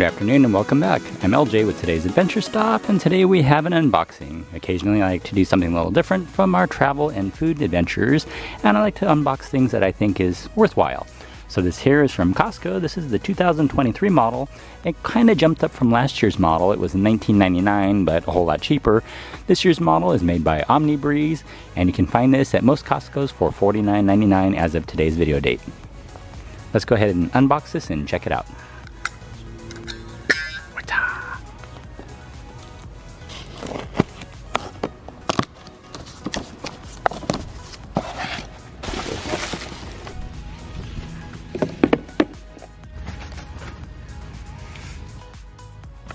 Good afternoon and welcome back. I'm LJ with today's Adventure Stop, and today we have an unboxing. Occasionally I like to do something a little different from our travel and food adventures, and I like to unbox things that I think is worthwhile. So this here is from Costco. This is the 2023 model. It kind of jumped up from last year's model. It was $19.99, but a whole lot cheaper. This year's model is made by Omnibreeze, and you can find this at most Costco's for $49.99 as of today's video date. Let's go ahead and unbox this and check it out.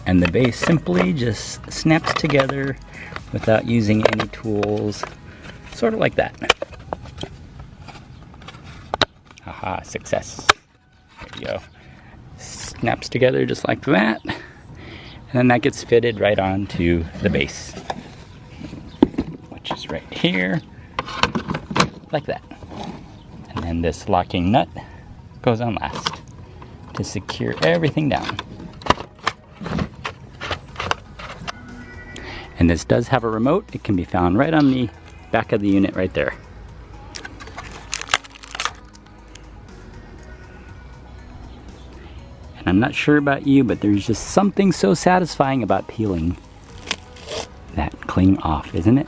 And the base simply just snaps together without using any tools, sort of like that. Haha, success. There you go. Snaps together just like that. And then that gets fitted right onto the base, which is right here, like that. And then this locking nut goes on last to secure everything down. And this does have a remote. It can be found right on the back of the unit right there. And I'm not sure about you, but there's just something so satisfying about peeling that cling off, isn't it?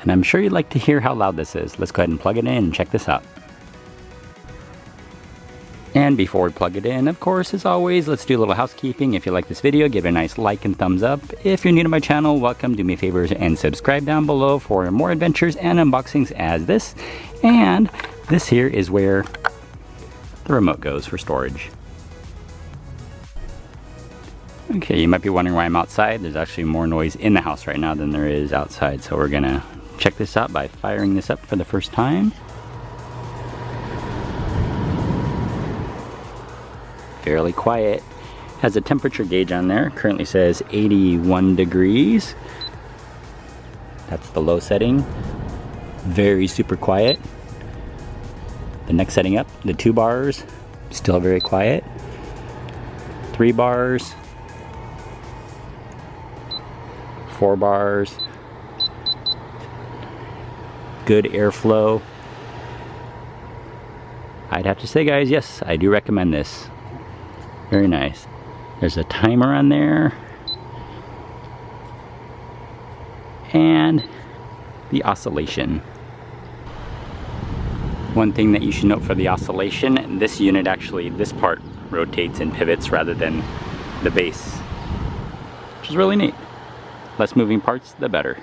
And I'm sure you'd like to hear how loud this is. Let's go ahead and plug it in and check this out. And before we plug it in, of course, as always, let's do a little housekeeping. If you like this video, give it a nice like and thumbs up. If you're new to my channel, welcome. Do me favors and subscribe down below for more adventures and unboxings as this. And this here is where the remote goes for storage. Okay, you might be wondering why I'm outside. There's actually more noise in the house right now than there is outside. So we're gonna check this out by firing this up for the first time. Fairly quiet. Has a temperature gauge on there. Currently says 81 degrees. That's the low setting. Very super quiet. The next setting up, the 2 bars, still very quiet. 3 bars. 4 bars. Good airflow. I'd have to say, guys, yes, I do recommend this. Very nice. There's a timer on there. And the oscillation. One thing that you should note for the oscillation, this unit actually, this part rotates and pivots rather than the base, which is really neat. Less moving parts, the better.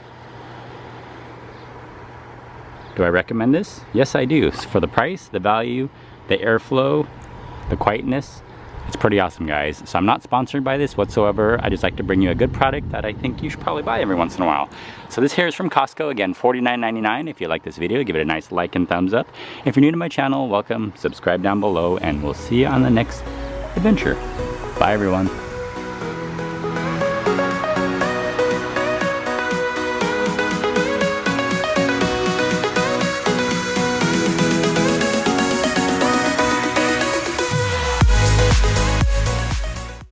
Do I recommend this? Yes, I do. For the price, the value, the airflow, the quietness, it's pretty awesome, guys. So I'm not sponsored by this whatsoever. I just like to bring you a good product that I think you should probably buy every once in a while. So this here is from Costco. Again, $49.99. If you like this video, give it a nice like and thumbs up. If you're new to my channel, welcome. Subscribe down below, and we'll see you on the next adventure. Bye, everyone.